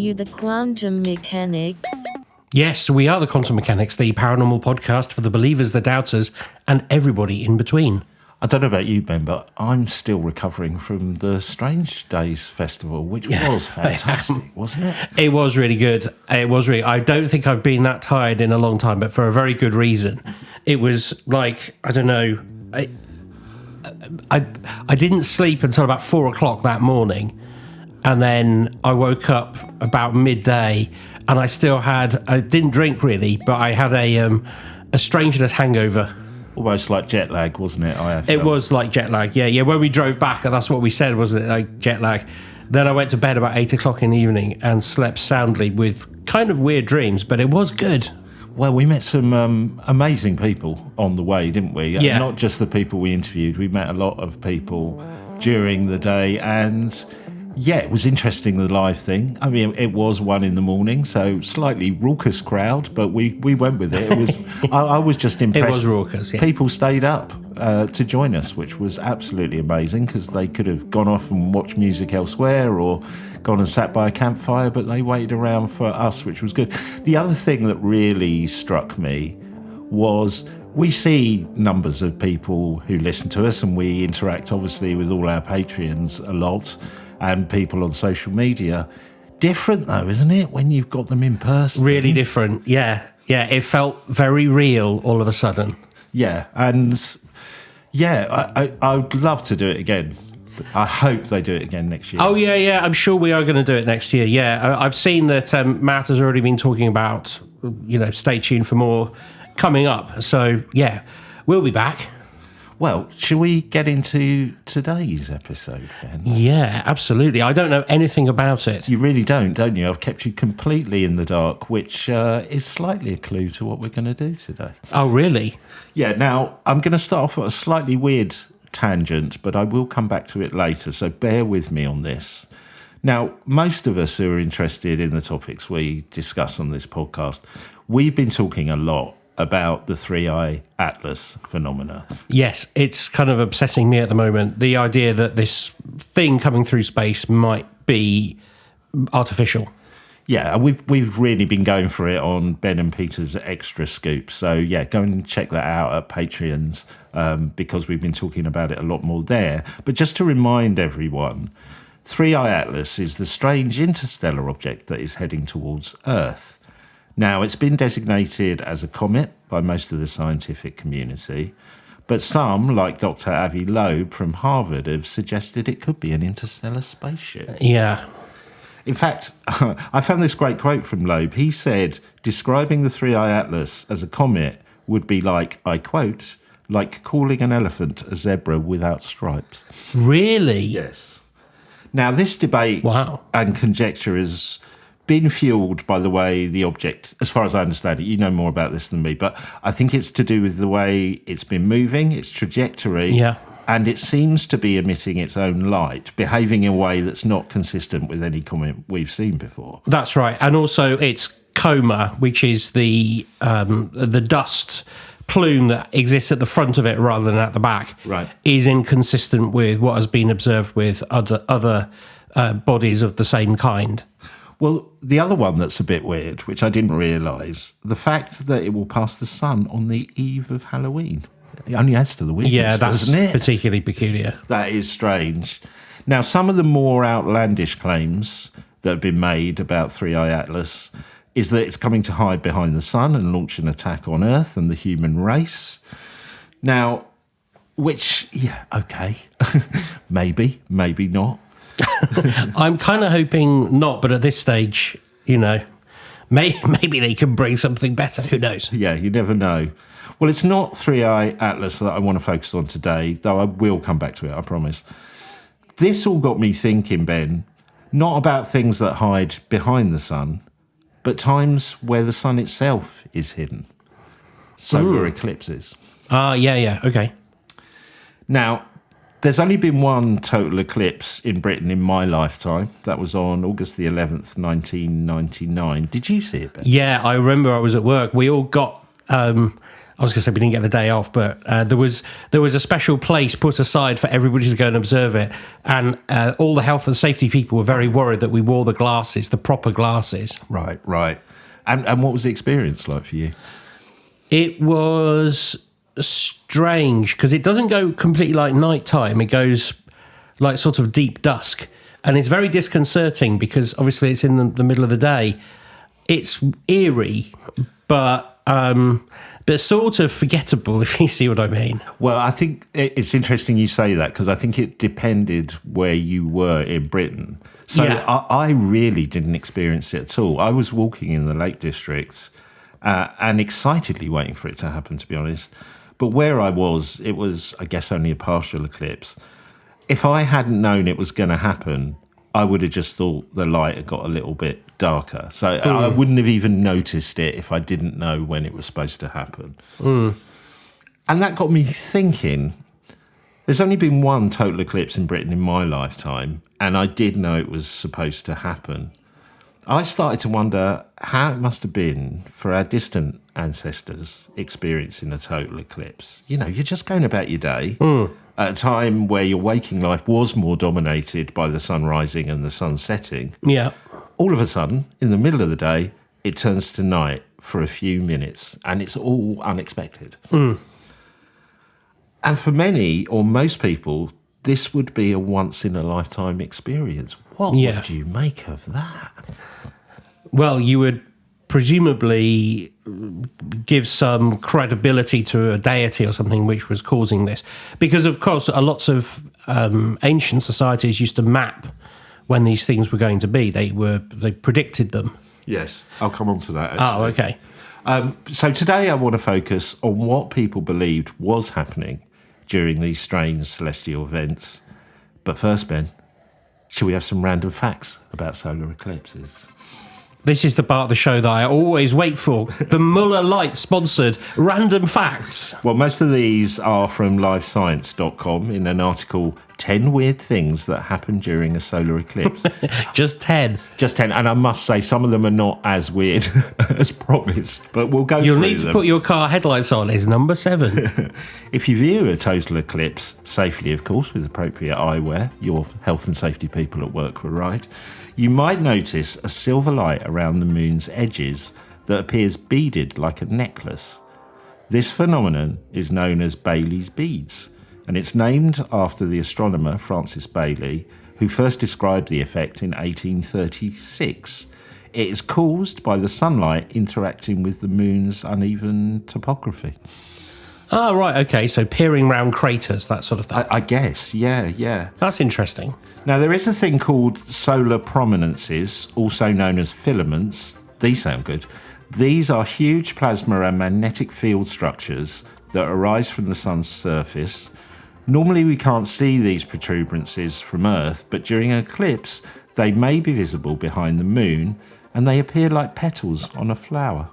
you the quantum mechanics? Yes, we are the Quantum Mechanics, the paranormal podcast for the believers, the doubters, and everybody in between. I don't know about you, Ben, but I'm still recovering from the Strange Days Festival, which was fantastic, wasn't it? It was really good. I don't think I've been that tired in a long time, but for a very good reason. It was like, I don't know, I didn't sleep until about 4 o'clock that morning, and then I woke up about midday, and I didn't drink really, but I had a strangeness hangover. Almost like jet lag, wasn't it? It was like jet lag, yeah. When we drove back, that's what we said, wasn't it? Like jet lag. Then I went to bed about 8 o'clock in the evening and slept soundly with kind of weird dreams, but it was good. Well, we met some amazing people on the way, didn't we? Yeah. Not just the people we interviewed. We met a lot of people during the day, and yeah, it was interesting, the live thing. I mean, it was 1 a.m, so slightly raucous crowd, but we went with it. It was I was just impressed. It was raucous, yeah. People stayed up to join us, which was absolutely amazing, because they could have gone off and watched music elsewhere or gone and sat by a campfire, but they waited around for us, which was good. The other thing that really struck me was we see numbers of people who listen to us, and we interact obviously with all our Patreons a lot, and people on social media. Different though, isn't it, when you've got them in person? Really different, yeah. It felt very real all of a sudden. Yeah, and yeah, I would love to do it again. I hope they do it again next year. Oh, yeah, I'm sure we are going to do it next year, yeah. I've seen that Matt has already been talking about, stay tuned for more coming up. So, yeah, we'll be back. Well, shall we get into today's episode, Ben? Yeah, absolutely. I don't know anything about it. You really don't you? I've kept you completely in the dark, which is slightly a clue to what we're going to do today. Oh, really? Yeah, now, I'm going to start off with a slightly weird tangent, but I will come back to it later, so bear with me on this. Now, most of us who are interested in the topics we discuss on this podcast, we've been talking a lot about the three-eye atlas phenomena. Yes, it's kind of obsessing me at the moment. The idea that this thing coming through space might be artificial. Yeah, we've really been going for it on Ben and Peter's Extra Scoop. So, yeah, go and check that out at Patreons, because we've been talking about it a lot more there. But just to remind everyone, Three-Eye Atlas is the strange interstellar object that is heading towards Earth. Now, it's been designated as a comet by most of the scientific community, but some, like Dr. Avi Loeb from Harvard, have suggested it could be an interstellar spaceship. Yeah. In fact, I found this great quote from Loeb. He said, describing the Three-Eye Atlas as a comet would be like, I quote, like calling an elephant a zebra without stripes. Really? Yes. Now, this debate and conjecture has been fueled by the way the object, as far as I understand it, you know more about this than me, but I think it's to do with the way it's been moving, its trajectory, and it seems to be emitting its own light, behaving in a way that's not consistent with any comet we've seen before. That's right, and also its coma, which is the dust plume that exists at the front of it rather than at the back, is inconsistent with what has been observed with other bodies of the same kind. Well, the other one that's a bit weird, which I didn't realise, the fact that it will pass the sun on the eve of Halloween. It only adds to the weirdness, doesn't it? Particularly peculiar. That is strange. Now, some of the more outlandish claims that have been made about Three-Eye Atlas is that it's coming to hide behind the sun and launch an attack on Earth and the human race. Now, which, yeah, okay, maybe not. I'm kind of hoping not, but at this stage, maybe they can bring something better. Who knows? Yeah, you never know. Well, it's not Three-Eye Atlas that I want to focus on today, though I will come back to it, I promise. This all got me thinking, Ben, not about things that hide behind the sun, but times where the sun itself is hidden. Solar eclipses. Yeah, okay. Now, there's only been one total eclipse in Britain in my lifetime. That was on August the 11th, 1999. Did you see it, Ben? Yeah, I remember I was at work. We all got I was going to say we didn't get the day off, but there was a special place put aside for everybody to go and observe it, and all the health and safety people were very worried that we wore the glasses, the proper glasses. Right. And what was the experience like for you? It was strange because it doesn't go completely like nighttime. It goes like sort of deep dusk, and it's very disconcerting because obviously it's in the middle of the day. It's eerie, but sort of forgettable, if you see what I mean. Well, I think it's interesting you say that because I think it depended where you were in Britain. So Yeah. I really didn't experience it at all. I was walking in the Lake District and excitedly waiting for it to happen, to be honest. But where I was, it was, I guess, only a partial eclipse. If I hadn't known it was going to happen, I would have just thought the light had got a little bit darker. So I wouldn't have even noticed it if I didn't know when it was supposed to happen. And that got me thinking, there's only been one total eclipse in Britain in my lifetime, and I did know it was supposed to happen. I started to wonder how it must have been for our distant ancestors experiencing a total eclipse. You know, you're just going about your day at a time where your waking life was more dominated by the sun rising and the sun setting. Yeah. All of a sudden, in the middle of the day, it turns to night for a few minutes, and it's all unexpected. And for many, or most people, this would be a once-in-a-lifetime experience. What would you make of that? Well, you would presumably give some credibility to a deity or something which was causing this. Because, of course, lots of ancient societies used to map when these things were going to be. They predicted them. Yes, I'll come on to that, actually. Oh, okay. So today I want to focus on what people believed was happening during these strange celestial events. But first, Ben, shall we have some random facts about solar eclipses? This is the part of the show that I always wait for. The Muller Light-sponsored Random Facts. Well, most of these are from livescience.com in an article, 10 Weird Things That Happen During a Solar Eclipse. Just 10. Just 10. And I must say, some of them are not as weird as promised, but we'll go through them. You'll need to put your car headlights on is number 7. If you view a total eclipse, safely, of course, with appropriate eyewear, your health and safety people at work were right, you might notice a silver light around the moon's edges that appears beaded like a necklace. This phenomenon is known as Bailey's beads, and it's named after the astronomer Francis Bailey, who first described the effect in 1836. It is caused by the sunlight interacting with the moon's uneven topography. Oh, right, okay, so peering round craters, that sort of thing. I guess, yeah. That's interesting. Now, there is a thing called solar prominences, also known as filaments. These sound good. These are huge plasma and magnetic field structures that arise from the sun's surface. Normally, we can't see these protuberances from Earth, but during an eclipse, they may be visible behind the moon, and they appear like petals on a flower.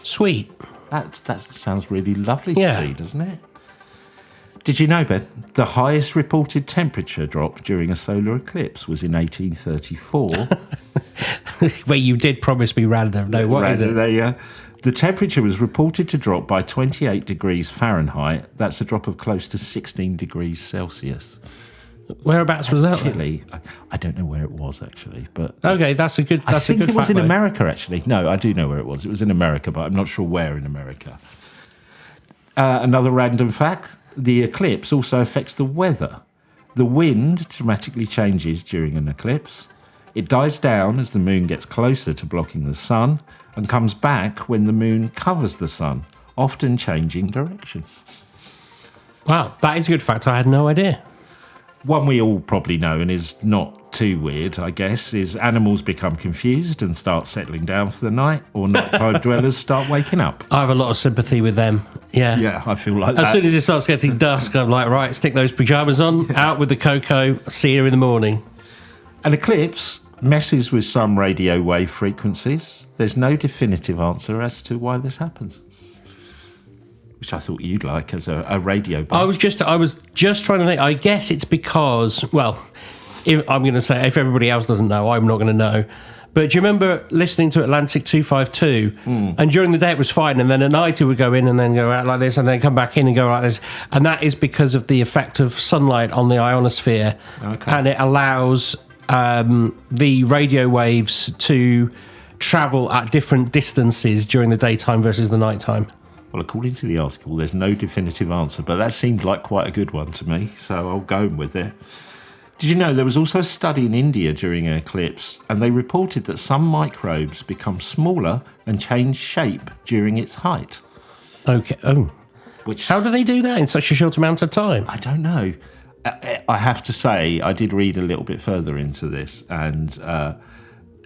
Sweet. That sounds really lovely to see, doesn't it? Did you know, Ben, the highest reported temperature drop during a solar eclipse was in 1834? Wait, you did promise me random. No, what is it? The temperature was reported to drop by 28 degrees Fahrenheit. That's a drop of close to 16 degrees Celsius. Whereabouts was that? Actually, I don't know where it was, actually. But okay, that's a good I think it was in though. America, actually. No, I do know where it was. It was in America, but I'm not sure where in America. Another random fact, the eclipse also affects the weather. The wind dramatically changes during an eclipse. It dies down as the moon gets closer to blocking the sun and comes back when the moon covers the sun, often changing direction. Wow, that is a good fact. I had no idea. One we all probably know and is not too weird, I guess, is animals become confused and start settling down for the night, or nighttime dwellers start waking up. I have a lot of sympathy with them. Yeah. Yeah, I feel like that. As soon as it starts getting dusk, I'm like, right, stick those pyjamas on, out with the cocoa, see you in the morning. An eclipse messes with some radio wave frequencies. There's no definitive answer as to why this happens, which I thought you'd like as a radio buff. I was just trying to think. I guess it's because, well, if everybody else doesn't know, I'm not going to know. But do you remember listening to Atlantic 252? And during the day it was fine, and then at night it would go in and then go out like this, and then come back in and go like this. And that is because of the effect of sunlight on the ionosphere. Okay. And it allows the radio waves to travel at different distances during the daytime versus the nighttime. Well, according to the article, there's no definitive answer, but that seemed like quite a good one to me, so I'll go with it. Did you know there was also a study in India during an eclipse, and they reported that some microbes become smaller and change shape during its height? Okay. Oh. How do they do that in such a short amount of time? I don't know. I have to say, I did read a little bit further into this, and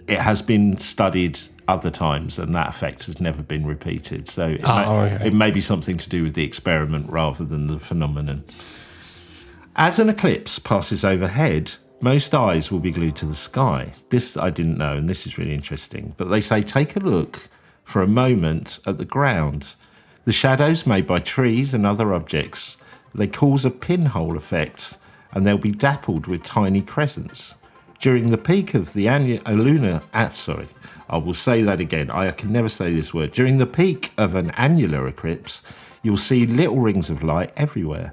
it has been studied other times, and that effect has never been repeated. So it may be something to do with the experiment rather than the phenomenon. As an eclipse passes overhead, most eyes will be glued to the sky. This I didn't know, and this is really interesting. But they say take a look for a moment at the ground. The shadows made by trees and other objects, they cause a pinhole effect, and they'll be dappled with tiny crescents. During the peak of the I will say that again. I can never say this word. During the peak of an annular eclipse, you'll see little rings of light everywhere.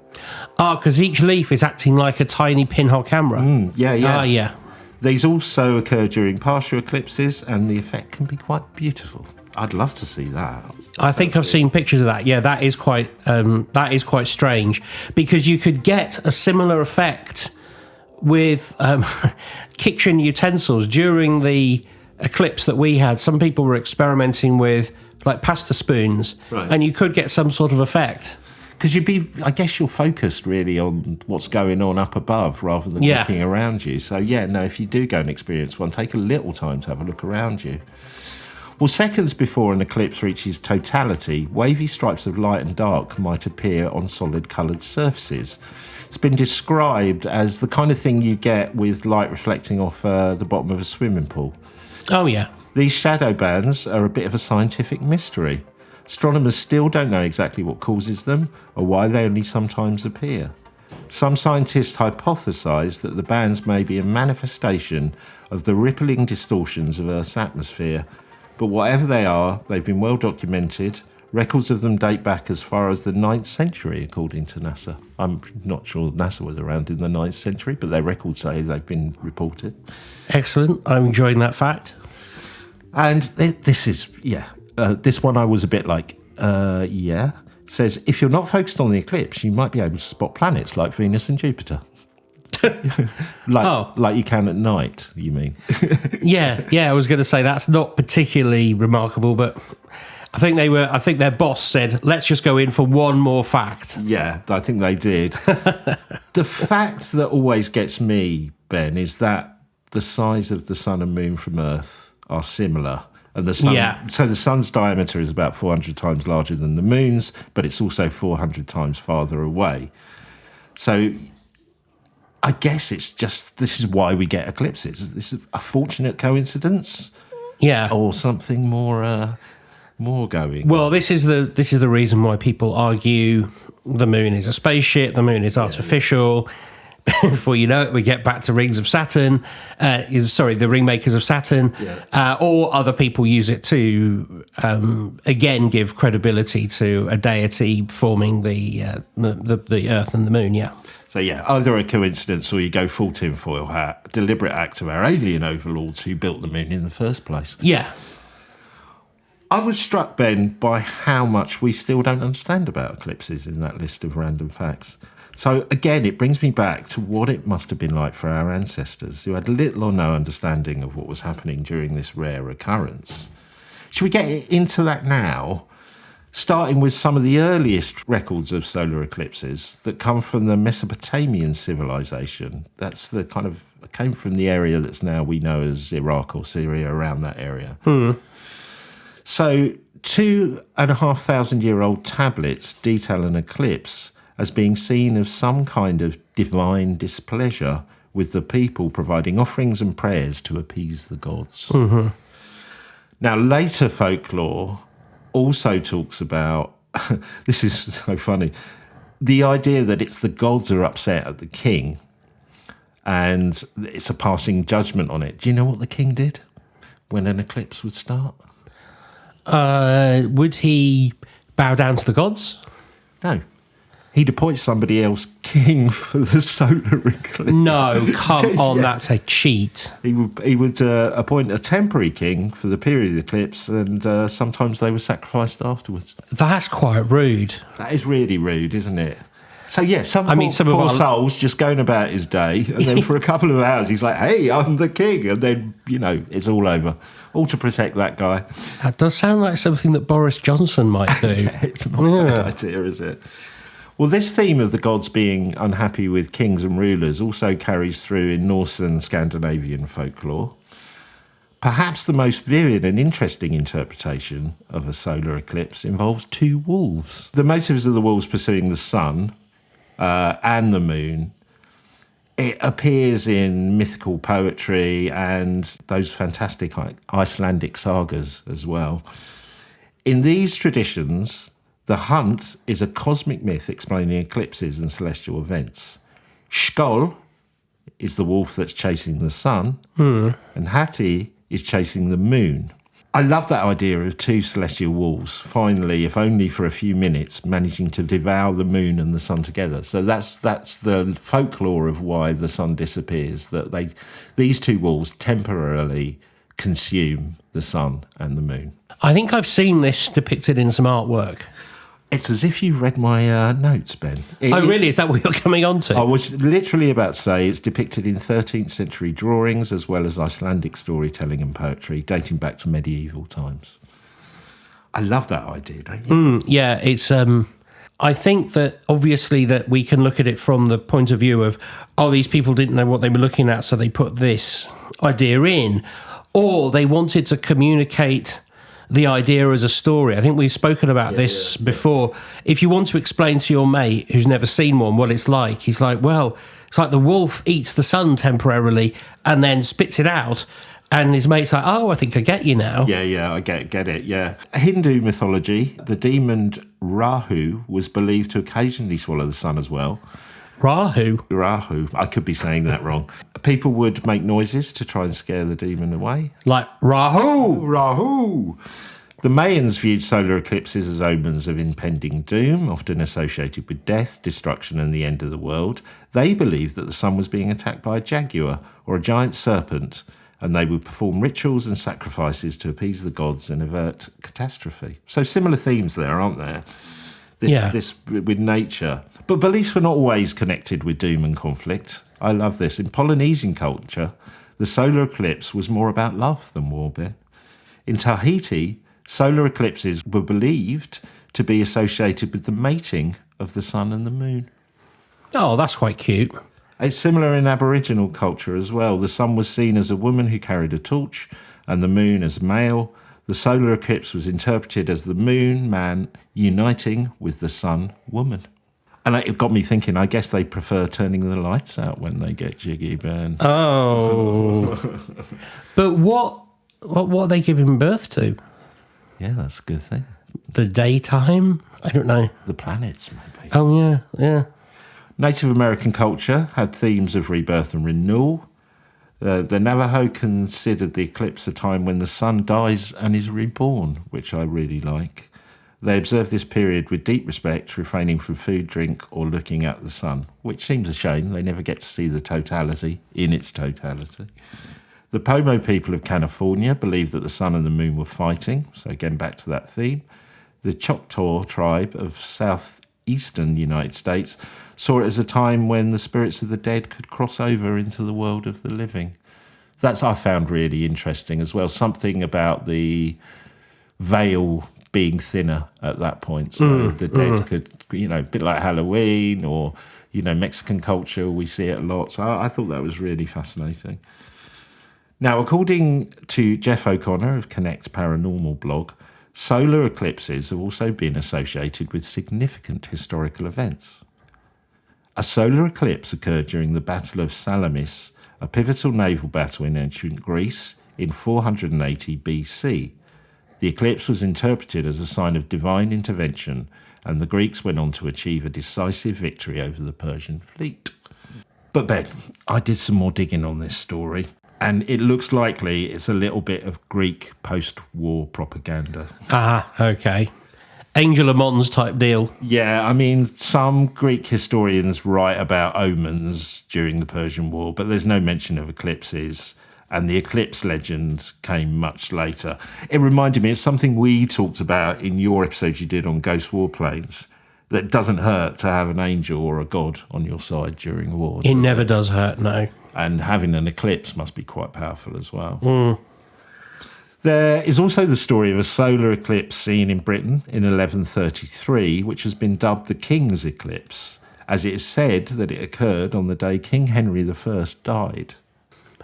Because each leaf is acting like a tiny pinhole camera. Yeah. These also occur during partial eclipses, and the effect can be quite beautiful. I'd love to see that. I think I've seen pictures of that. Yeah, that is quite strange, because you could get a similar effect with kitchen utensils during the eclipse that we had. Some people were experimenting with like pasta spoons, and you could get some sort of effect. Because I guess you're focused really on what's going on up above rather than looking around you. So if you do go and experience one, take a little time to have a look around you. Well, seconds before an eclipse reaches totality, wavy stripes of light and dark might appear on solid coloured surfaces. It's been described as the kind of thing you get with light reflecting off the bottom of a swimming pool. Oh, yeah. These shadow bands are a bit of a scientific mystery. Astronomers still don't know exactly what causes them or why they only sometimes appear. Some scientists hypothesise that the bands may be a manifestation of the rippling distortions of Earth's atmosphere, but whatever they are, they've been well documented. Records of them date back as far as the 9th century, according to NASA. I'm not sure NASA was around in the 9th century, but their records say they've been reported. Excellent. I'm enjoying that fact. And this is, this one I was a bit like, It says, if you're not focused on the eclipse, you might be able to spot planets like Venus and Jupiter. Like you can at night, you mean? Yeah, I was going to say that's not particularly remarkable, but I think their boss said, let's just go in for one more fact. Yeah, I think they did. The fact that always gets me, Ben, is that the size of the sun and moon from Earth are similar. And the sun, so the sun's diameter is about 400 times larger than the moon's, but it's also 400 times farther away. So I guess it's just, this is why we get eclipses. This is a fortunate coincidence, or something more going. Well, this is the reason why people argue the moon is a spaceship, the moon is artificial. Before you know it, we get back to rings of Saturn. The ringmakers of Saturn, or other people use it to again give credibility to a deity forming the Earth and the moon. Yeah. So either a coincidence or you go full tinfoil hat, deliberate act of our alien overlords who built the moon in the first place. Yeah. I was struck, Ben, by how much we still don't understand about eclipses in that list of random facts. So again, it brings me back to what it must have been like for our ancestors who had little or no understanding of what was happening during this rare occurrence. Should we get into that now? Starting with some of the earliest records of solar eclipses that come from the Mesopotamian civilization. That's the kind of, came from the area that's now we know as Iraq or Syria, around that area. So 2,500-year-old tablets detail an eclipse as being seen as some kind of divine displeasure, with the people providing offerings and prayers to appease the gods. Now, later folklore also talks about, this is so funny, the idea that it's the gods are upset at the king and it's a passing judgment on it. Do you know what the king did? when an eclipse would start? Would he bow down to the gods? No. He'd appoint somebody else king for the solar eclipse. No, come on, that's a cheat. He would appoint a temporary king for the period of the eclipse, and sometimes they were sacrificed afterwards. That's quite rude. That is really rude, isn't it? So, yeah, some of poor our soul's just going about his day, and then for a couple of hours he's like, hey, I'm the king, and then, it's all over. All to protect that guy. That does sound like something that Boris Johnson might do. Yeah, it's not a bad idea, is it? Well, this theme of the gods being unhappy with kings and rulers also carries through in Norse and Scandinavian folklore. Perhaps the most vivid and interesting interpretation of a solar eclipse involves two wolves. The motives of the wolves pursuing the sun and the moon, it appears in mythical poetry and those fantastic Icelandic sagas as well. In these traditions, the hunt is a cosmic myth explaining eclipses and celestial events. Skál is the wolf that's chasing the sun, and Hati is chasing the moon. I love that idea of two celestial wolves, finally, if only for a few minutes, managing to devour the moon and the sun together. So that's the folklore of why the sun disappears, that these two wolves temporarily consume the sun and the moon. I think I've seen this depicted in some artwork. It's as if you've read my notes, Ben. Really? Is that what you're coming on to? I was literally about to say it's depicted in 13th century drawings as well as Icelandic storytelling and poetry dating back to medieval times. I love that idea, don't you? Yeah, it's... I think that obviously that we can look at it from the point of view of, these people didn't know what they were looking at, so they put this idea in. Or they wanted to communicate the idea as a story. I think we've spoken about this before. If you want to explain to your mate who's never seen one what it's like, he's like, well, it's like the wolf eats the sun temporarily and then spits it out. And his mate's like, I think I get you now. Yeah, I get it, yeah. Hindu mythology, the demon Rahu was believed to occasionally swallow the sun as well. Rahu. I could be saying that wrong. People would make noises to try and scare the demon away. Like, Rahu! The Mayans viewed solar eclipses as omens of impending doom, often associated with death, destruction, and the end of the world. They believed that the sun was being attacked by a jaguar or a giant serpent, and they would perform rituals and sacrifices to appease the gods and avert catastrophe. So similar themes there, aren't there? This with nature. But beliefs were not always connected with doom and conflict. I love this. In Polynesian culture, the solar eclipse was more about love than war, Ben. In Tahiti, solar eclipses were believed to be associated with the mating of the sun and the moon. Oh, that's quite cute. It's similar in Aboriginal culture as well. The sun was seen as a woman who carried a torch and the moon as male. The solar eclipse was interpreted as the moon man uniting with the sun woman. And it got me thinking, I guess they prefer turning the lights out when they get jiggy, Ben. Oh. But what are they giving birth to? Yeah, that's a good thing. The daytime? I don't know. The planets, maybe. Oh, yeah. Native American culture had themes of rebirth and renewal. The Navajo considered the eclipse a time when the sun dies and is reborn, which I really like. They observed this period with deep respect, refraining from food, drink, or looking at the sun, which seems a shame. They never get to see the totality in its totality. The Pomo people of California believed that the sun and the moon were fighting, so again back to that theme. The Choctaw tribe of southeastern United States saw it as a time when the spirits of the dead could cross over into the world of the living. That's I found really interesting as well. Something about the veil being thinner at that point. So the dead could, a bit like Halloween or, Mexican culture, we see it a lot. So I thought that was really fascinating. Now, according to Jeff O'Connor of Connect Paranormal blog, solar eclipses have also been associated with significant historical events. A solar eclipse occurred during the Battle of Salamis, a pivotal naval battle in ancient Greece in 480 BC. The eclipse was interpreted as a sign of divine intervention, and the Greeks went on to achieve a decisive victory over the Persian fleet. But Ben, I did some more digging on this story. And it looks likely it's a little bit of Greek post-war propaganda. Ah, okay. Angel of Mons type deal. Yeah, I mean, some Greek historians write about omens during the Persian War, but there's no mention of eclipses. And the eclipse legend came much later. It reminded me, it's something we talked about in your episode you did on Ghost Warplanes, that it doesn't hurt to have an angel or a god on your side during war. It never does hurt, no. And having an eclipse must be quite powerful as well. There is also the story of a solar eclipse seen in Britain in 1133, which has been dubbed the King's Eclipse, as it is said that it occurred on the day King Henry I died.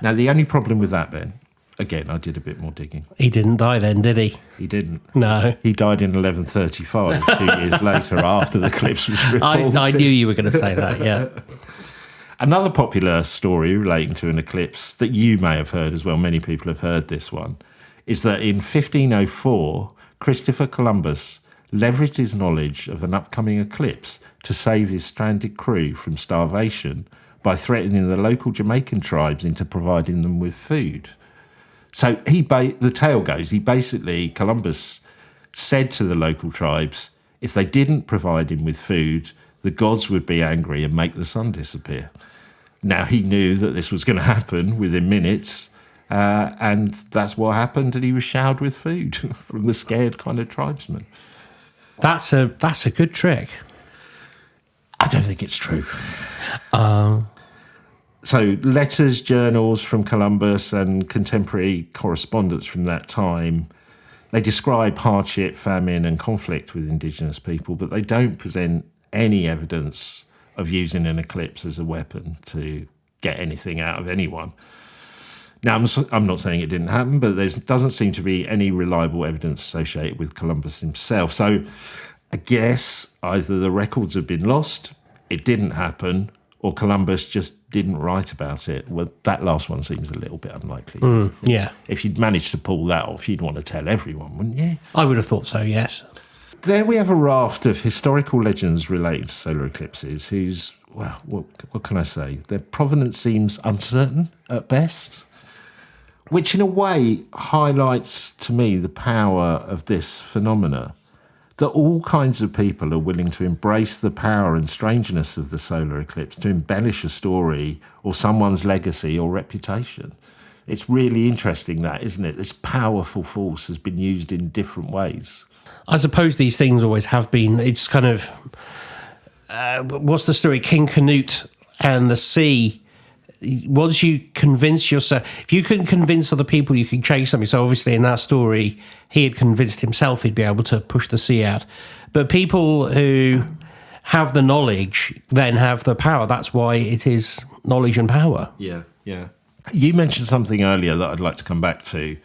Now, the only problem with that, Ben, again, I did a bit more digging. He didn't die then, did he? He didn't. No. He died in 1135, 2 years later, after the eclipse was reported. I knew you were going to say that, yeah. Another popular story relating to an eclipse that you may have heard as well, many people have heard this one, is that in 1504, Christopher Columbus leveraged his knowledge of an upcoming eclipse to save his stranded crew from starvation by threatening the local Jamaican tribes into providing them with food. So the tale goes, Columbus said to the local tribes, if they didn't provide him with food, the gods would be angry and make the sun disappear. Now, he knew that this was going to happen within minutes, and that's what happened, and he was showered with food from the scared kind of tribesmen. That's a good trick. I don't think it's true. So letters, journals from Columbus and contemporary correspondence from that time, they describe hardship, famine and conflict with Indigenous people, but they don't present any evidence of using an eclipse as a weapon to get anything out of anyone. Now, I'm not saying it didn't happen, but there doesn't seem to be any reliable evidence associated with Columbus himself. So I guess either the records have been lost, it didn't happen, or Columbus just didn't write about it. Well, that last one seems a little bit unlikely. Yeah. If you'd managed to pull that off, you'd want to tell everyone, wouldn't you? I would have thought so, yes. There we have a raft of historical legends relating to solar eclipses whose, well, what can I say? Their provenance seems uncertain at best, which in a way highlights to me the power of this phenomena, that all kinds of people are willing to embrace the power and strangeness of the solar eclipse to embellish a story or someone's legacy or reputation. It's really interesting that, isn't it? This powerful force has been used in different ways. I suppose these things always have been. It's kind of, what's the story? King Canute and the sea. Once you convince yourself, if you can convince other people, you can change something. So obviously in that story, he had convinced himself he'd be able to push the sea out. But people who have the knowledge then have the power. That's why it is knowledge and power. Yeah, yeah. You mentioned something earlier that I'd like to come back to.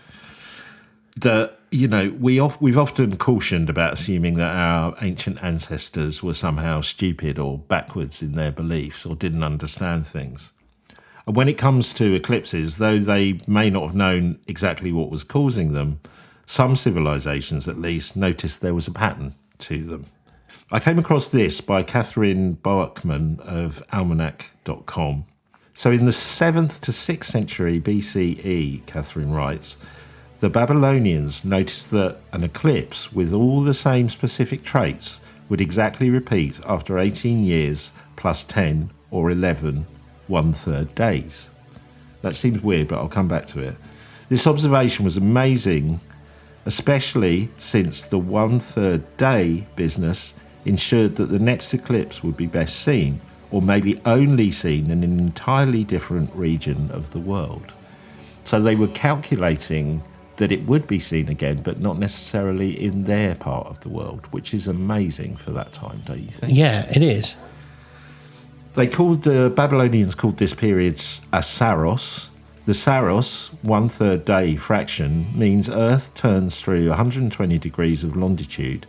That, you know, we've often cautioned about assuming that our ancient ancestors were somehow stupid or backwards in their beliefs or didn't understand things. And when it comes to eclipses, though they may not have known exactly what was causing them, some civilizations at least noticed there was a pattern to them. I came across this by Catherine Boakman of almanac.com. So in the 7th to 6th century BCE, Catherine writes, the Babylonians noticed that an eclipse with all the same specific traits would exactly repeat after 18 years plus 10 or 11 1/3 days. That seems weird, but I'll come back to it. This observation was amazing, especially since the 1/3 day business ensured that the next eclipse would be best seen, or maybe only seen in an entirely different region of the world. So they were calculating that it would be seen again, but not necessarily in their part of the world, which is amazing for that time, don't you think? Yeah, it is. The Babylonians called this period a saros. The saros, 1/3 day fraction, means Earth turns through 120 degrees of longitude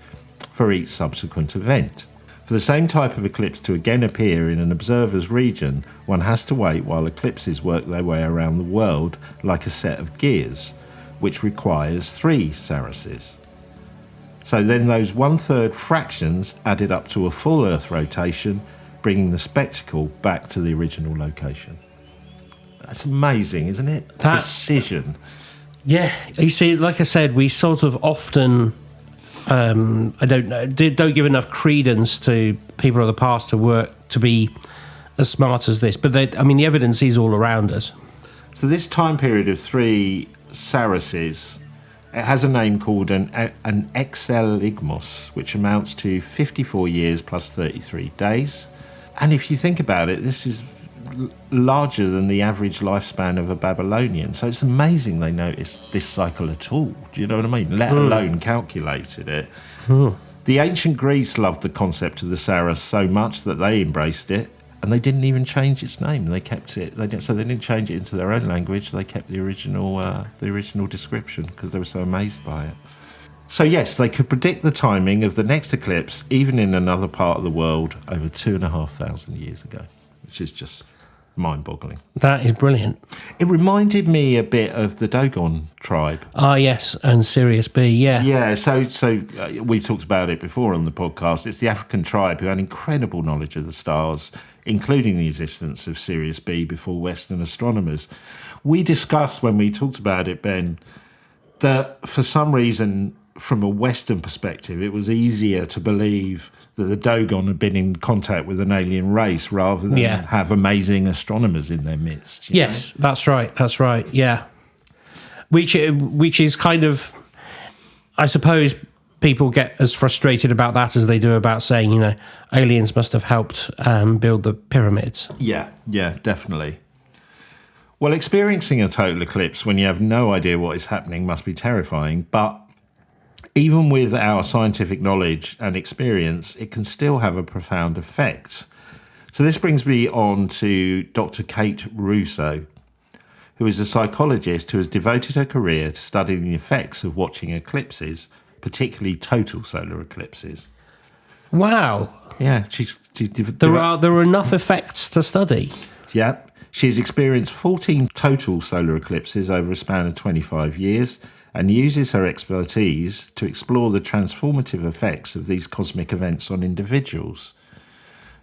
for each subsequent event. For the same type of eclipse to again appear in an observer's region, one has to wait while eclipses work their way around the world like a set of gears, which requires 3 sarases. So then those 1/3 fractions added up to a full Earth rotation, bringing the spectacle back to the original location. That's amazing, isn't it? Precision. Yeah, you see, like I said, we sort of often, I don't know, don't give enough credence to people of the past to be as smart as this. But the evidence is all around us. So this time period of 3 Sarases, it has a name called an exeligmos, which amounts to 54 years plus 33 days. And if you think about it, this is larger than the average lifespan of a Babylonian. So it's amazing they noticed this cycle at all. Do you know what I mean? Let alone calculated it. The ancient Greeks loved the concept of the Saras so much that they embraced it, and they didn't even change its name. They kept it. They didn't change it into their own language. They kept the original description because they were so amazed by it. So yes, they could predict the timing of the next eclipse, even in another part of the world, over 2,500 years ago, which is just mind-boggling. That is brilliant. It reminded me a bit of the Dogon tribe. Ah, yes, and Sirius B, yeah. Yeah, so we talked about it before on the podcast. It's the African tribe who had incredible knowledge of the stars, including the existence of Sirius B before Western astronomers. We discussed when we talked about it, Ben, that for some reason, from a Western perspective, it was easier to believe that the Dogon had been in contact with an alien race rather than have amazing astronomers in their midst. Yes, know? That's right, yeah. Which is kind of, I suppose people get as frustrated about that as they do about saying, aliens must have helped build the pyramids. Yeah, definitely. Well, experiencing a total eclipse when you have no idea what is happening must be terrifying, but even with our scientific knowledge and experience, it can still have a profound effect. So this brings me on to Dr. Kate Russo, who is a psychologist who has devoted her career to studying the effects of watching eclipses, particularly total solar eclipses. Wow. Yeah. There are enough effects to study. Yeah. She's experienced 14 total solar eclipses over a span of 25 years, and uses her expertise to explore the transformative effects of these cosmic events on individuals.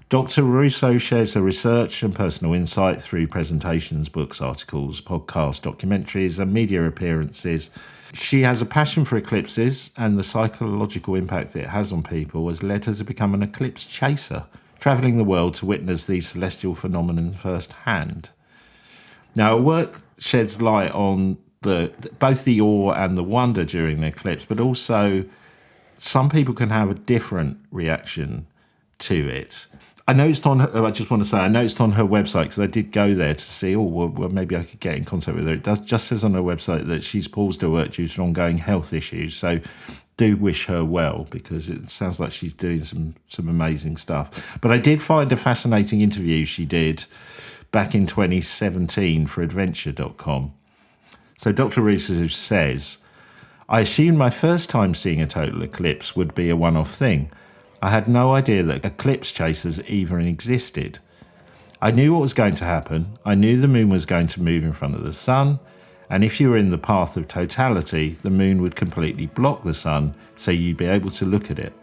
Dr. Russo shares her research and personal insight through presentations, books, articles, podcasts, documentaries, and media appearances. She has a passion for eclipses, and the psychological impact that it has on people has led her to become an eclipse chaser, travelling the world to witness these celestial phenomena firsthand. Now, her work sheds light on both the awe and the wonder during the eclipse, but also some people can have a different reaction to it. I noticed on her website, because I did go there to see, well, maybe I could get in contact with her. It just says on her website that she's paused her work due to ongoing health issues. So do wish her well, because it sounds like she's doing some amazing stuff. But I did find a fascinating interview she did back in 2017 for adventure.com. So Dr. Russo says, I assumed my first time seeing a total eclipse would be a one-off thing. I had no idea that eclipse chasers even existed. I knew what was going to happen. I knew the moon was going to move in front of the sun, and if you were in the path of totality, the moon would completely block the sun, so you'd be able to look at it.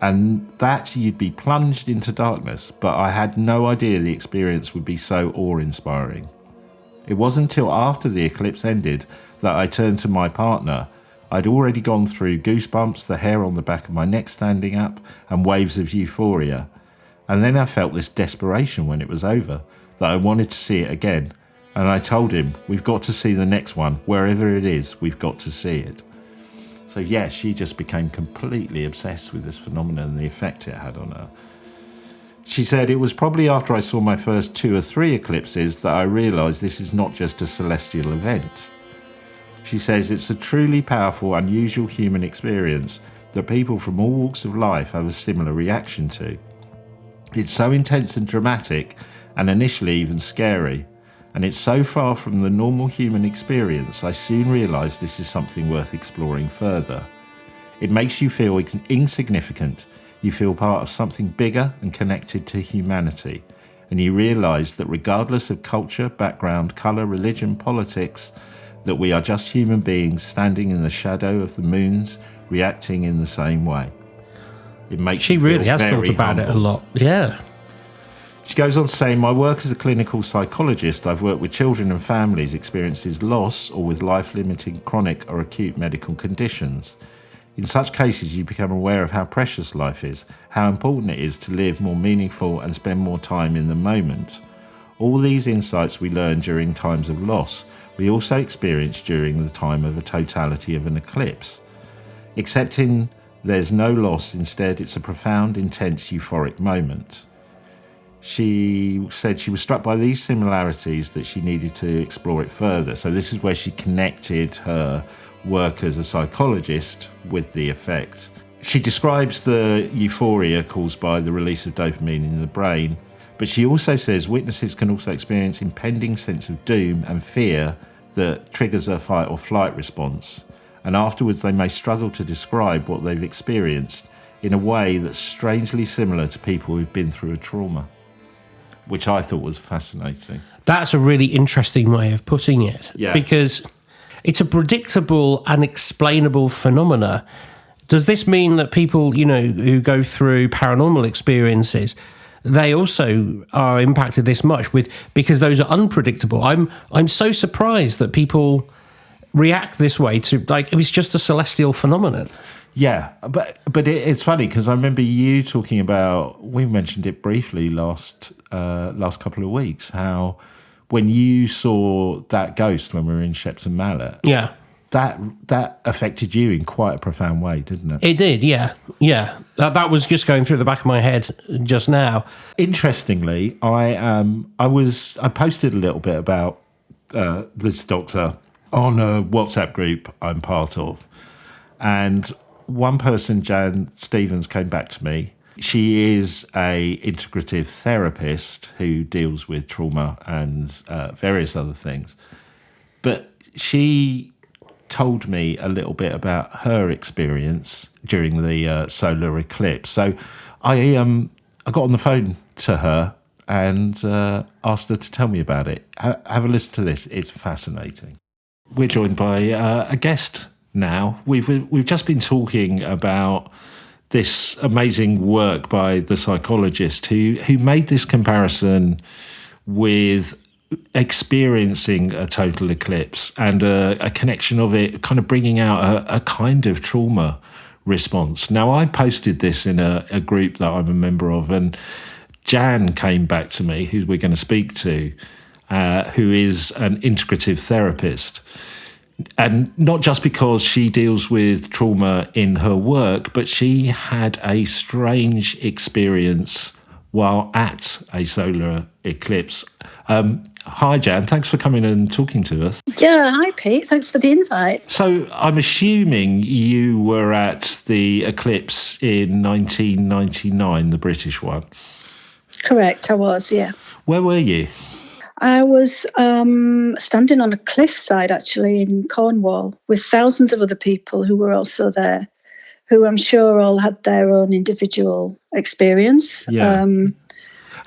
And that you'd be plunged into darkness, but I had no idea the experience would be so awe-inspiring. It wasn't until after the eclipse ended that I turned to my partner. I'd already gone through goosebumps, the hair on the back of my neck standing up, and waves of euphoria. And then I felt this desperation when it was over, that I wanted to see it again. And I told him, we've got to see the next one. Wherever it is, we've got to see it. So yeah, she just became completely obsessed with this phenomenon and the effect it had on her. She said, it was probably after I saw my first 2 or 3 eclipses that I realised this is not just a celestial event. She says it's a truly powerful, unusual human experience that people from all walks of life have a similar reaction to. It's so intense and dramatic, and initially even scary, and it's so far from the normal human experience, I soon realised this is something worth exploring further. It makes you feel insignificant. You feel part of something bigger and connected to humanity, and you realise that regardless of culture, background, colour, religion, politics, that we are just human beings standing in the shadow of the moons, reacting in the same way. It makes she really has thought about it a lot. Yeah. She goes on to say, in my work as a clinical psychologist, I've worked with children and families experiencing loss or with life-limiting chronic or acute medical conditions. In such cases, you become aware of how precious life is, how important it is to live more meaningful and spend more time in the moment. All these insights we learn during times of loss, we also experience during the time of a totality of an eclipse. Accepting there's no loss, instead it's a profound, intense, euphoric moment. She said she was struck by these similarities that she needed to explore it further. So this is where she connected her work as a psychologist with the effects. She describes the euphoria caused by the release of dopamine in the brain, but she also says witnesses can also experience impending sense of doom and fear that triggers a fight or flight response. And afterwards they may struggle to describe what they've experienced in a way that's strangely similar to people who've been through a trauma, which I thought was fascinating. That's a really interesting way of putting it. Yeah. Because it's a predictable and explainable phenomena. Does this mean that people, who go through paranormal experiences, they also are impacted this much because those are unpredictable? I'm so surprised that people react this way to, like, it's just a celestial phenomenon. Yeah, but it's funny because I remember you talking about, we mentioned it briefly last couple of weeks, how when you saw that ghost when we were in Shepton Mallet, yeah, that affected you in quite a profound way, didn't it? It did, yeah. That was just going through the back of my head just now. Interestingly, I posted a little bit about this doctor on a WhatsApp group I'm part of, and one person, Jan Stevens, came back to me. She is a integrative therapist who deals with trauma and various other things. But she told me a little bit about her experience during the solar eclipse. So I got on the phone to her and asked her to tell me about it. Have a listen to this. It's fascinating. We're joined by a guest now. We've just been talking about this amazing work by the psychologist who made this comparison with experiencing a total eclipse and a connection of it kind of bringing out a kind of trauma response. Now, I posted this in a group that I'm a member of, and Jan came back to me, who we're going to speak to, who is an integrative therapist. And not just because she deals with trauma in her work, but she had a strange experience while at a solar eclipse. Hi, Jan. Thanks for coming and talking to us. Yeah, hi, Pete. Thanks for the invite. So I'm assuming you were at the eclipse in 1999, the British one. Correct, I was, yeah. Where were you? I was standing on a cliffside, actually, in Cornwall with thousands of other people who were also there, who I'm sure all had their own individual experience. Yeah.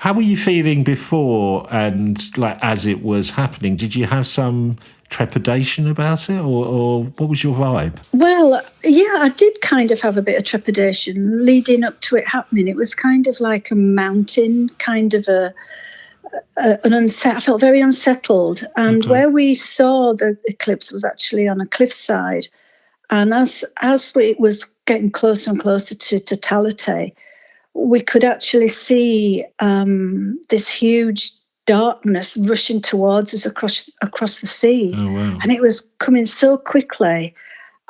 How were you feeling before and like as it was happening? Did you have some trepidation about it, or what was your vibe? Well, yeah, I did kind of have a bit of trepidation leading up to it happening. It was kind of like a mountain, kind of I felt very unsettled. And Okay. where we saw the eclipse was actually on a cliffside. And as it was getting closer and closer to totality, we could actually see this huge darkness rushing towards us across the sea. Oh, wow. And it was coming so quickly,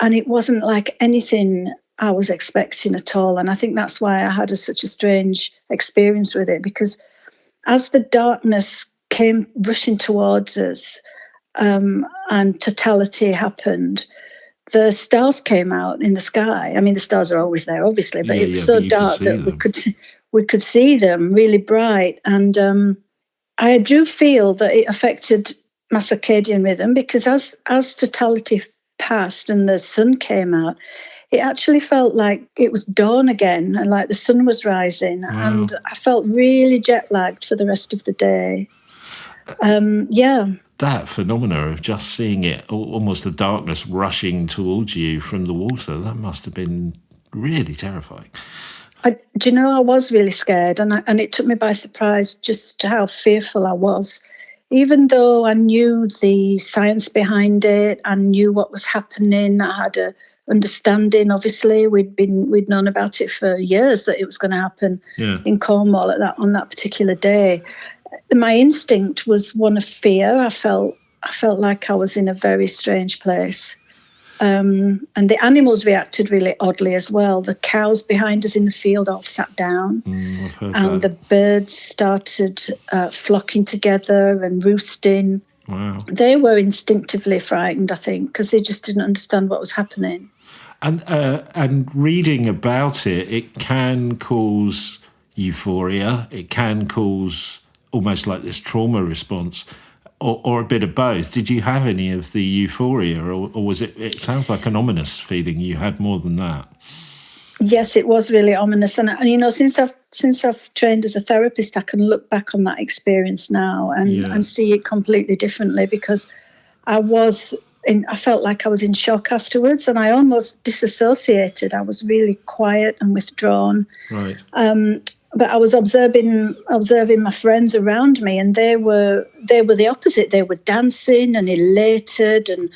and it wasn't like anything I was expecting at all. And I think that's why I had such a strange experience with it, because as the darkness came rushing towards us and totality happened, the stars came out in the sky. I mean, the stars are always there, obviously, but it was so dark that we could see them really bright. And I do feel that it affected my circadian rhythm, because as totality passed and the sun came out, it actually felt like it was dawn again and like the sun was rising. Wow. And I felt really jet lagged for the rest of the day. Yeah. That phenomena of just seeing it, almost the darkness rushing towards you from the water, that must have been really terrifying. Do you know, I was really scared, and it took me by surprise just how fearful I was. Even though I knew the science behind it, I knew what was happening, I had a understanding. Obviously, we'd known about it for years that it was going to happen in Cornwall on that particular day. My instinct was one of fear. I felt like I was in a very strange place. And the animals reacted really oddly as well. The cows behind us in the field all sat down, and the birds started flocking together and roosting. Wow. They were instinctively frightened, I think, because they just didn't understand what was happening. And reading about it, it can cause euphoria. It can cause almost like this trauma response. Or a bit of both. Did you have any of the euphoria, or was it? It sounds like an ominous feeling. You had more than that. Yes, it was really ominous, and you know, since I've trained as a therapist, I can look back on that experience now and see it completely differently, because I felt like I was in shock afterwards, and I almost disassociated. I was really quiet and withdrawn. Right. But I was observing my friends around me, and they were the opposite. They were dancing and elated and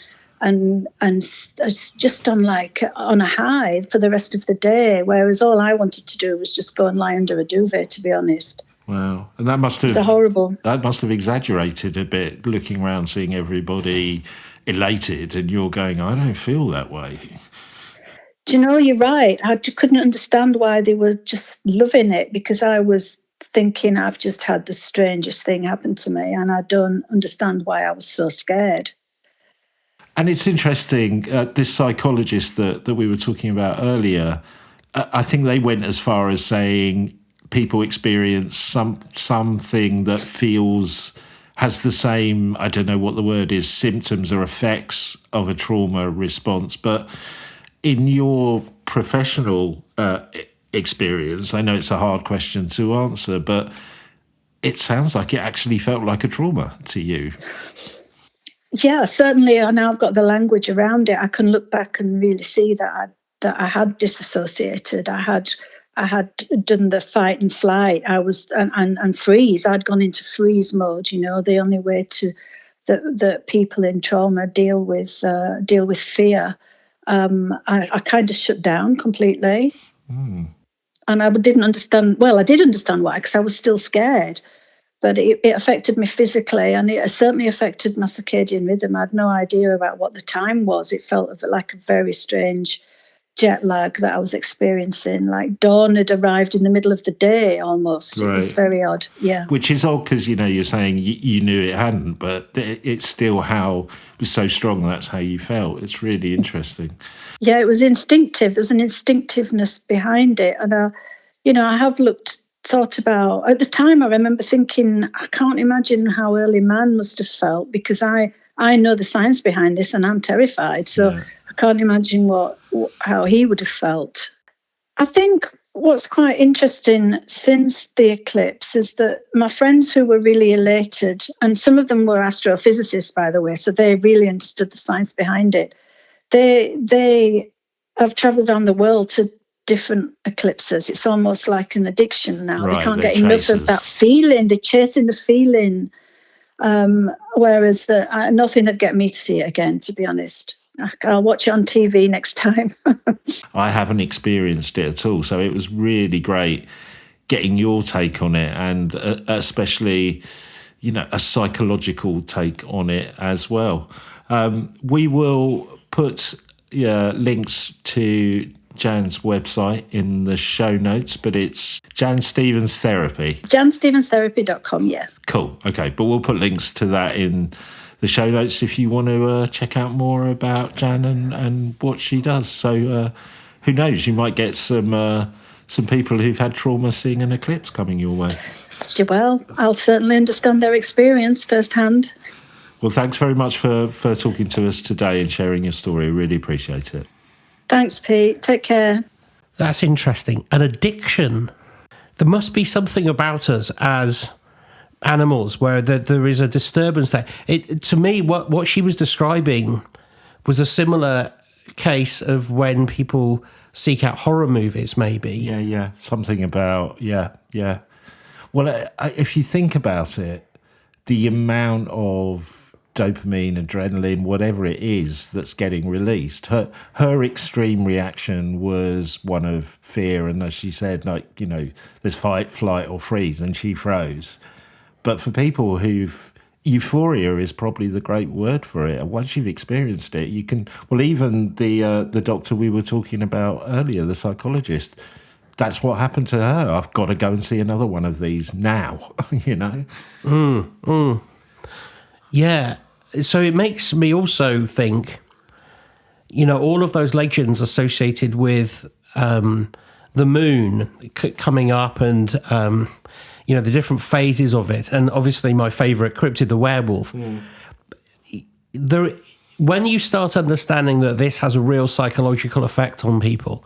just on a high for the rest of the day. Whereas all I wanted to do was just go and lie under a duvet, to be honest. Wow, and that must have horrible. That must have exaggerated a bit. Looking around, seeing everybody elated, and you're going, I don't feel that way. Do you know, you're right. I couldn't understand why they were just loving it, because I was thinking I've just had the strangest thing happen to me, and I don't understand why I was so scared. And it's interesting, this psychologist that we were talking about earlier, I think they went as far as saying people experience something that has the same, I don't know what the word is, symptoms or effects of a trauma response. But in your professional experience, I know it's a hard question to answer, but it sounds like it actually felt like a trauma to you. Yeah, certainly. Now I've got the language around it. I can look back and really see that I had disassociated. I had done the fight and flight. I was and freeze. I'd gone into freeze mode. You know, the only way that people in trauma deal with fear. I kind of shut down completely, and I didn't understand. Well, I did understand why, because I was still scared. But it affected me physically, and it certainly affected my circadian rhythm. I had no idea about what the time was. It felt like a very strange jet lag that I was experiencing. Like dawn had arrived in the middle of the day almost. Right. It was very odd, yeah. Which is odd, because, you know, you're saying you knew it hadn't, but it's still how it was so strong. That's how you felt. It's really interesting. Yeah, it was instinctive. There was an instinctiveness behind it. And, I have thought about, at the time I remember thinking, I can't imagine how early man must have felt, because I know the science behind this and I'm terrified. So I can't imagine how he would have felt. I think what's quite interesting since the eclipse is that my friends who were really elated, and some of them were astrophysicists, by the way, so they really understood the science behind it. They have travelled around the world to different eclipses. It's almost like an addiction now. Right, they can't get enough of that feeling. They're chasing the feeling. Whereas nothing would get me to see it again, to be honest. I'll watch it on TV next time. I haven't experienced it at all, so it was really great getting your take on it, and especially, a psychological take on it as well. We will put links to Jan's website in the show notes, but it's Jan Stevens Therapy. JanStevensTherapy.com, yeah. Cool. Okay, but we'll put links to that in the show notes if you want to check out more about Jan and what she does. So who knows, you might get some people who've had trauma seeing an eclipse coming your way. Well, I'll certainly understand their experience firsthand. Well, thanks very much for talking to us today and sharing your story. I really appreciate it. Thanks, Pete. Take care. That's interesting. An addiction. There must be something about us as animals where there is a disturbance there. To me, what she was describing was a similar case of when people seek out horror movies, maybe. Yeah. Something about, yeah. Well, if you think about it, the amount of dopamine, adrenaline, whatever it is that's getting released, her extreme reaction was one of fear. And as she said, like, you know, there's fight, flight or freeze, and she froze. But for people who've, euphoria is probably the great word for it. And once you've experienced it, you can, well, even the doctor we were talking about earlier, the psychologist, that's what happened to her. I've got to go and see another one of these now, you know? Yeah. So it makes me also think, you know, all of those legends associated with the moon coming up and, you know, the different phases of it. And obviously my favourite cryptid, the werewolf. When you start understanding that this has a real psychological effect on people,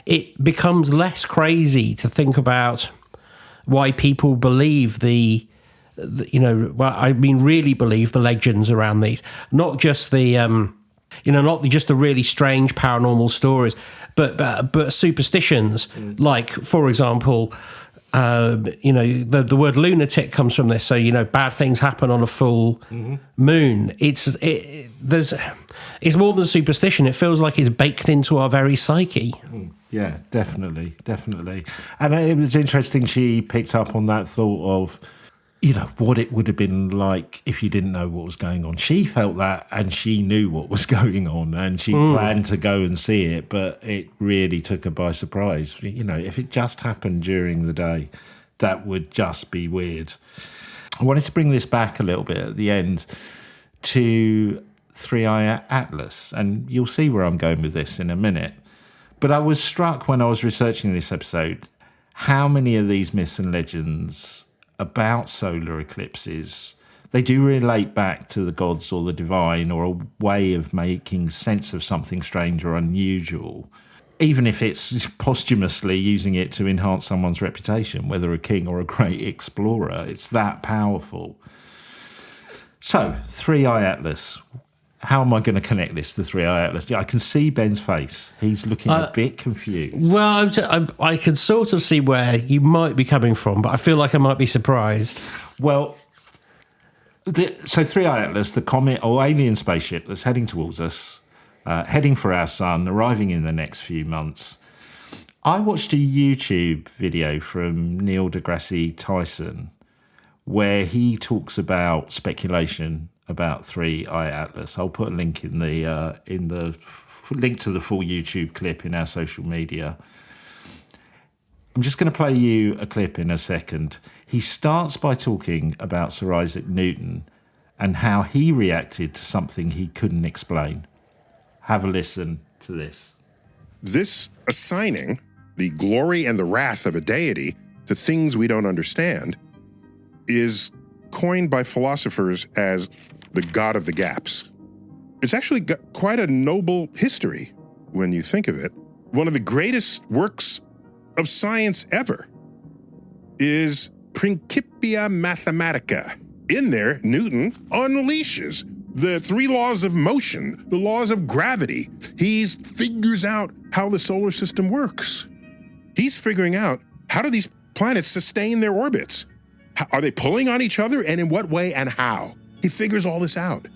it becomes less crazy to think about why people believe really believe the legends around these, not just the, not just the really strange paranormal stories, but superstitions. Like, for example, the word lunatic comes from this. So, you know, bad things happen on a full moon. It's more than superstition. It feels like it's baked into our very psyche. Yeah, definitely. And it was interesting she picked up on that thought of, you know, what it would have been like if you didn't know what was going on. She felt that, and she knew what was going on, and she planned to go and see it, but it really took her by surprise. You know, if it just happened during the day, that would just be weird. I wanted to bring this back a little bit at the end to Three-Eye Atlas, and you'll see where I'm going with this in a minute. But I was struck when I was researching this episode how many of these myths and legends about solar eclipses, they do relate back to the gods or the divine, or a way of making sense of something strange or unusual, even if it's posthumously using it to enhance someone's reputation, whether a king or a great explorer. It's that powerful. So, Three-Eye Atlas. How am I going to connect this to Three-Eye Atlas? I can see Ben's face. He's looking a bit confused. Well, I can sort of see where you might be coming from, but I feel like I might be surprised. Well, so Three-Eye Atlas, the comet or alien spaceship that's heading towards us, heading for our sun, arriving in the next few months. I watched a YouTube video from Neil deGrasse Tyson where he talks about speculation about Three-Eye Atlas. I'll put a link in the link to the full YouTube clip in our social media. I'm just going to play you a clip in a second. He starts by talking about Sir Isaac Newton and how he reacted to something he couldn't explain. Have a listen to this. This assigning the glory and the wrath of a deity to things we don't understand is coined by philosophers as the God of the gaps. It's actually got quite a noble history when you think of it. One of the greatest works of science ever is Principia Mathematica. In there, Newton unleashes the three laws of motion, the laws of gravity. He figures out how the solar system works. He's figuring out, how do these planets sustain their orbits? Are they pulling on each other, and in what way and how? He figures all this out.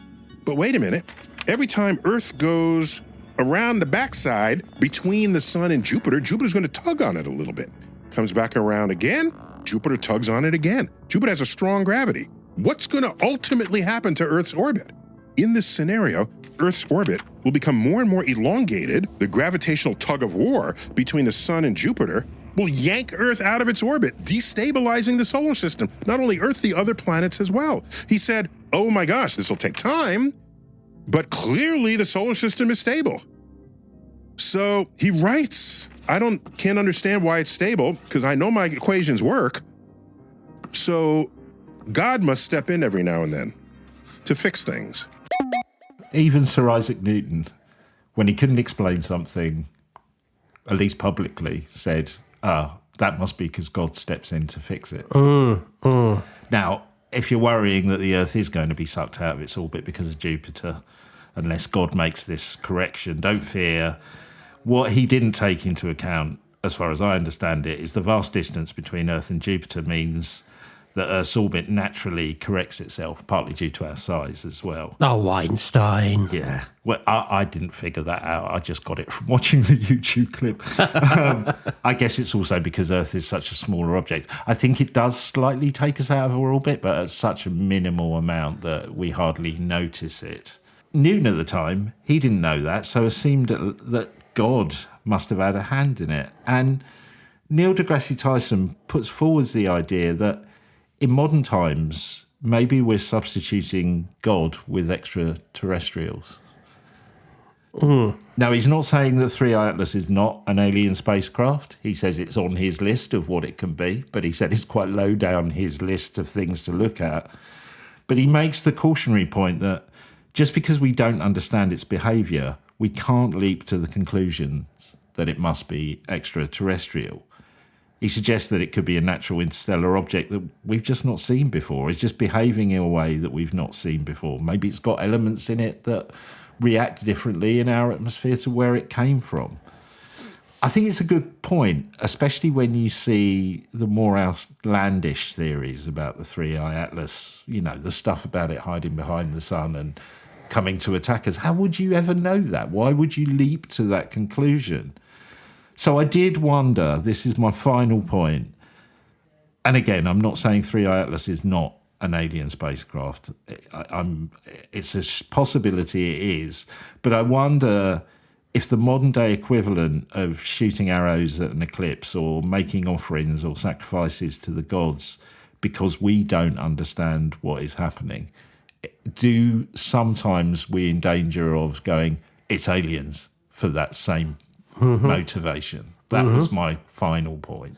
But wait a minute. Every time Earth goes around the backside between the sun and Jupiter, Jupiter's going to tug on it a little bit. Comes back around again, Jupiter tugs on it again. Jupiter has a strong gravity. What's going to ultimately happen to Earth's orbit? In this scenario, Earth's orbit will become more and more elongated. The gravitational tug of war between the sun and Jupiter will yank Earth out of its orbit, destabilizing the solar system. Not only Earth, the other planets as well. He said, oh my gosh, this will take time, but clearly the solar system is stable. So he writes, can't understand why it's stable, because I know my equations work. So God must step in every now and then to fix things. Even Sir Isaac Newton, when he couldn't explain something, at least publicly, said, that must be because God steps in to fix it. Now, if you're worrying that the Earth is going to be sucked out of its orbit because of Jupiter, unless God makes this correction, don't fear. What he didn't take into account, as far as I understand it, is the vast distance between Earth and Jupiter means that Earth's orbit naturally corrects itself, partly due to our size as well. Oh, Einstein. Yeah. Well, I didn't figure that out. I just got it from watching the YouTube clip. I guess it's also because Earth is such a smaller object. I think it does slightly take us out of our orbit, but at such a minimal amount that we hardly notice it. Newton at the time, he didn't know that, so assumed that God must have had a hand in it. And Neil deGrasse Tyson puts forward the idea that in modern times, maybe we're substituting God with extraterrestrials. Now, he's not saying that 3i Atlas is not an alien spacecraft. He says it's on his list of what it can be, but he said it's quite low down his list of things to look at. But he makes the cautionary point that just because we don't understand its behaviour, we can't leap to the conclusions that it must be extraterrestrial. He suggests that it could be a natural interstellar object that we've just not seen before. It's just behaving in a way that we've not seen before. Maybe it's got elements in it that react differently in our atmosphere to where it came from. I think it's a good point, especially when you see the more outlandish theories about the 3i Atlas, you know, the stuff about it hiding behind the sun and coming to attack us. How would you ever know that? Why would you leap to that conclusion? So I did wonder, this is my final point, and again, I'm not saying 3i Atlas is not an alien spacecraft. It's a possibility it is, but I wonder if the modern day equivalent of shooting arrows at an eclipse or making offerings or sacrifices to the gods because we don't understand what is happening, do sometimes we in danger of going, it's aliens for that same motivation. That was my final point.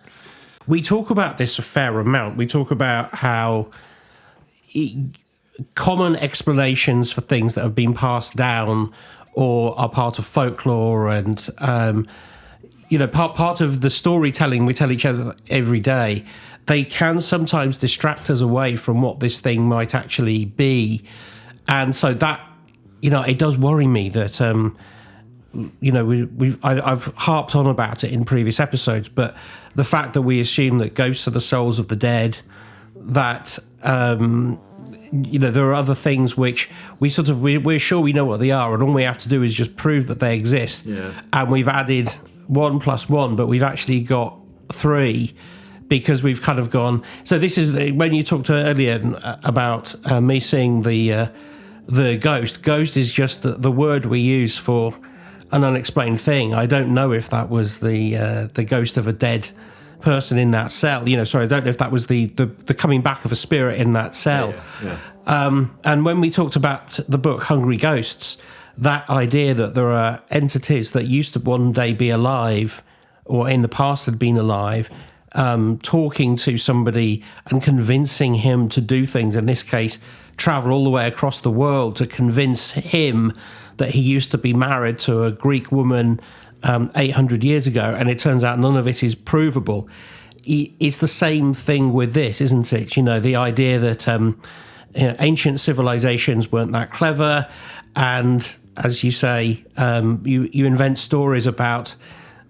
We talk about this a fair amount. We talk about how common explanations for things that have been passed down or are part of folklore and, part of the storytelling we tell each other every day, they can sometimes distract us away from what this thing might actually be. And so that, it does worry me that... I've harped on about it in previous episodes, but the fact that we assume that ghosts are the souls of the dead, that there are other things which we're sure we know what they are, and all we have to do is just prove that they exist. Yeah. And we've added 1 + 1, but we've actually got 3 because we've kind of gone. So this is when you talked earlier about me seeing the ghost. Ghost is just the word we use for an unexplained thing. I don't know if that was the ghost of a dead person in that cell. I don't know if that was the coming back of a spirit in that cell. Yeah. And when we talked about the book Hungry Ghosts, that idea that there are entities that used to one day be alive or in the past had been alive, talking to somebody and convincing him to do things, in this case, travel all the way across the world to convince him that he used to be married to a Greek woman 800 years ago, and it turns out none of it is provable. It's the same thing with this, isn't it? The idea that ancient civilizations weren't that clever, and as you say, you invent stories about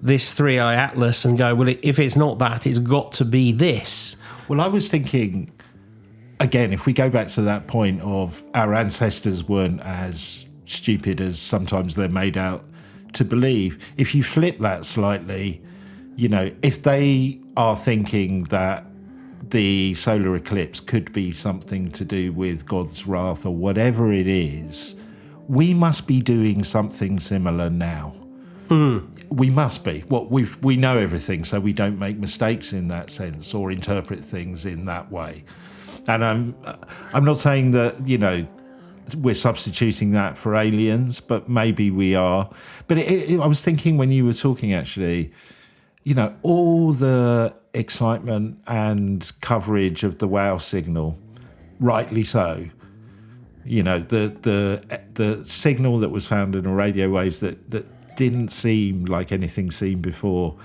this 3i Atlas and go, well, if it's not that, it's got to be this. Well, I was thinking, again, if we go back to that point of our ancestors weren't as stupid as sometimes they're made out to believe. If you flip that slightly, if they are thinking that the solar eclipse could be something to do with God's wrath or whatever it is, we must be doing something similar now. We must be. We know everything, so we don't make mistakes in that sense or interpret things in that way. And I'm not saying that, we're substituting that for aliens, but maybe we are. But I was thinking when you were talking, actually, all the excitement and coverage of the wow signal, rightly so. The signal that was found in the radio waves that didn't seem like anything seen before.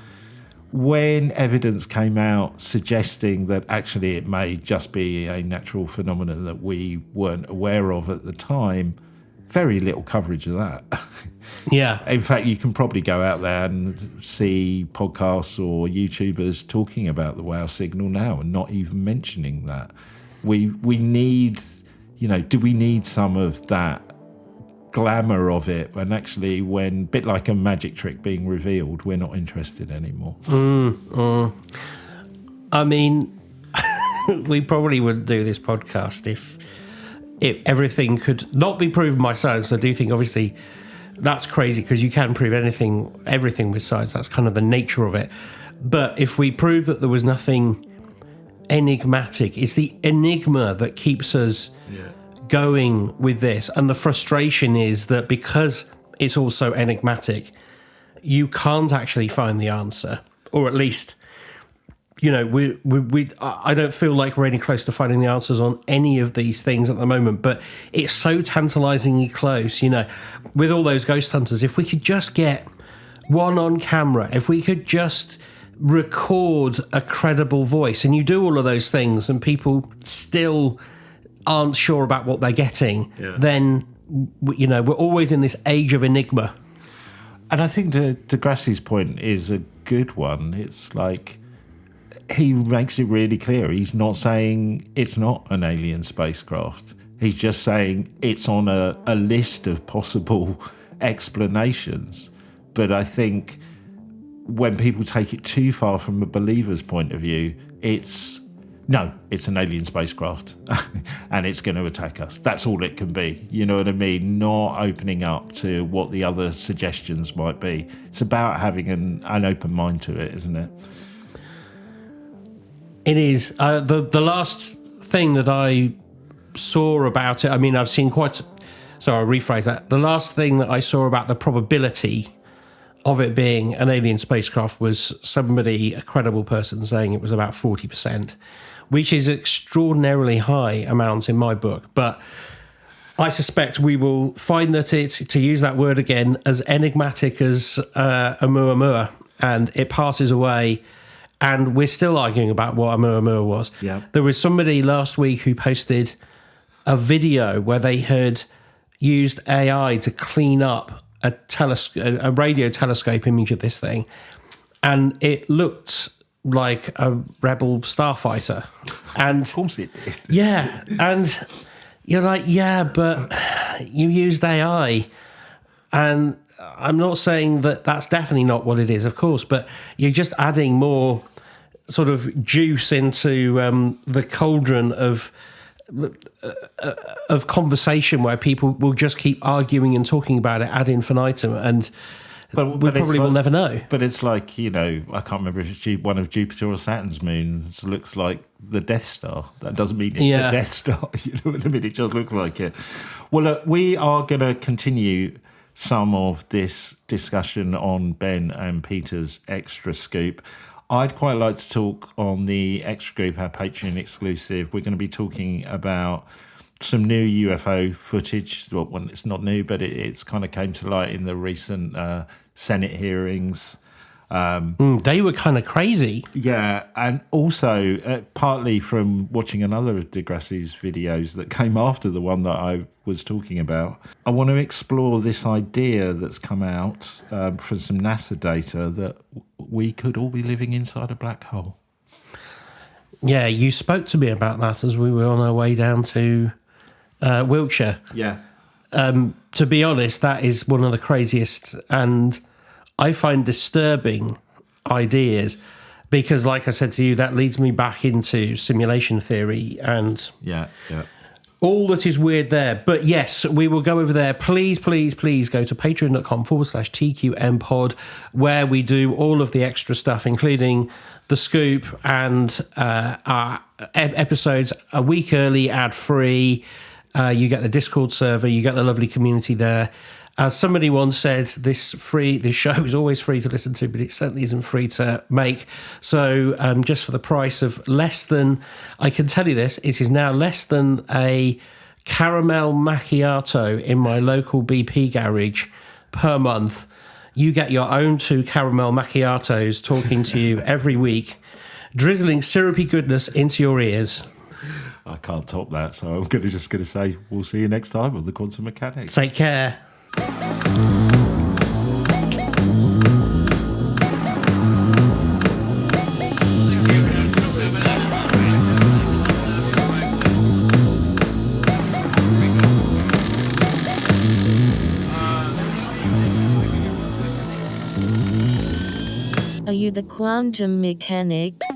When evidence came out suggesting that actually it may just be a natural phenomenon that we weren't aware of at the time, very little coverage of that. Yeah. In fact, you can probably go out there and see podcasts or YouTubers talking about the wow signal now and not even mentioning that. We need, do we need some of that glamour of it, when actually, when a bit like a magic trick being revealed, we're not interested anymore? I mean, we probably wouldn't do this podcast if everything could not be proven by science. I do think, obviously, that's crazy because you can prove everything with science. That's kind of the nature of it. But if we prove that there was nothing enigmatic, it's the enigma that keeps us going with this. And the frustration is that because it's all so enigmatic, you can't actually find the answer, or at least, I don't feel like we're any close to finding the answers on any of these things at the moment, but it's so tantalizingly close, with all those ghost hunters. If we could just get one on camera, if we could just record a credible voice, and you do all of those things and people still aren't sure about what they're getting, then, we're always in this age of enigma. And I think Degrassi's point is a good one. It's like, he makes it really clear. He's not saying it's not an alien spacecraft. He's just saying it's on a list of possible explanations. But I think when people take it too far from a believer's point of view, it's an alien spacecraft and it's going to attack us. That's all it can be. You know what I mean? Not opening up to what the other suggestions might be. It's about having an open mind to it, isn't it? It is. The last thing that I saw about it, I mean, I've seen I'll rephrase that. The last thing that I saw about the probability of it being an alien spacecraft was a credible person, saying it was about 40%, which is extraordinarily high amount in my book. But I suspect we will find that it's, to use that word again, as enigmatic as Oumuamua, and it passes away. And we're still arguing about what Oumuamua was. Yeah. There was somebody last week who posted a video where they had used AI to clean up a radio telescope image of this thing, and it looked like a rebel starfighter. And of course it did. Yeah, and you're like, yeah, but you used AI, and I'm not saying that that's definitely not what it is, of course, but you're just adding more sort of juice into the cauldron of conversation where people will just keep arguing and talking about it ad infinitum, and we probably will never know. But it's like, I can't remember if it's one of Jupiter or Saturn's moons looks like the Death Star. That doesn't mean it's the Death Star. You know what I mean? It just looks like it. Well, look, we are going to continue some of this discussion on Ben and Peter's Extra Scoop. I'd quite like to talk on the Extra Group, our Patreon exclusive. We're going to be talking about some new UFO footage. Well, it's not new, but it's kind of came to light in the recent Senate hearings. They were kind of crazy. Yeah, and also partly from watching another of Degrassi's videos that came after the one that I was talking about. I want to explore this idea that's come out from some NASA data that we could all be living inside a black hole. Yeah, you spoke to me about that as we were on our way down to Wiltshire. Yeah. To be honest, that is one of the craziest and I find disturbing ideas, because like I said to you, that leads me back into simulation theory and all that is weird there. But yes, we will go over there. Please, please, please go to patreon.com/TQM pod, where we do all of the extra stuff, including the scoop and our episodes a week early, ad-free. You get the Discord server, you get the lovely community there. As somebody once said, this show is always free to listen to, but it certainly isn't free to make. So just for the price of less than, I can tell you this, it is now less than a caramel macchiato in my local BP garage per month. You get your own 2 caramel macchiatos talking to you every week, drizzling syrupy goodness into your ears. I can't top that, so I'm just going to say we'll see you next time on the Quantum Mechanics. Take care. Are you the quantum mechanics?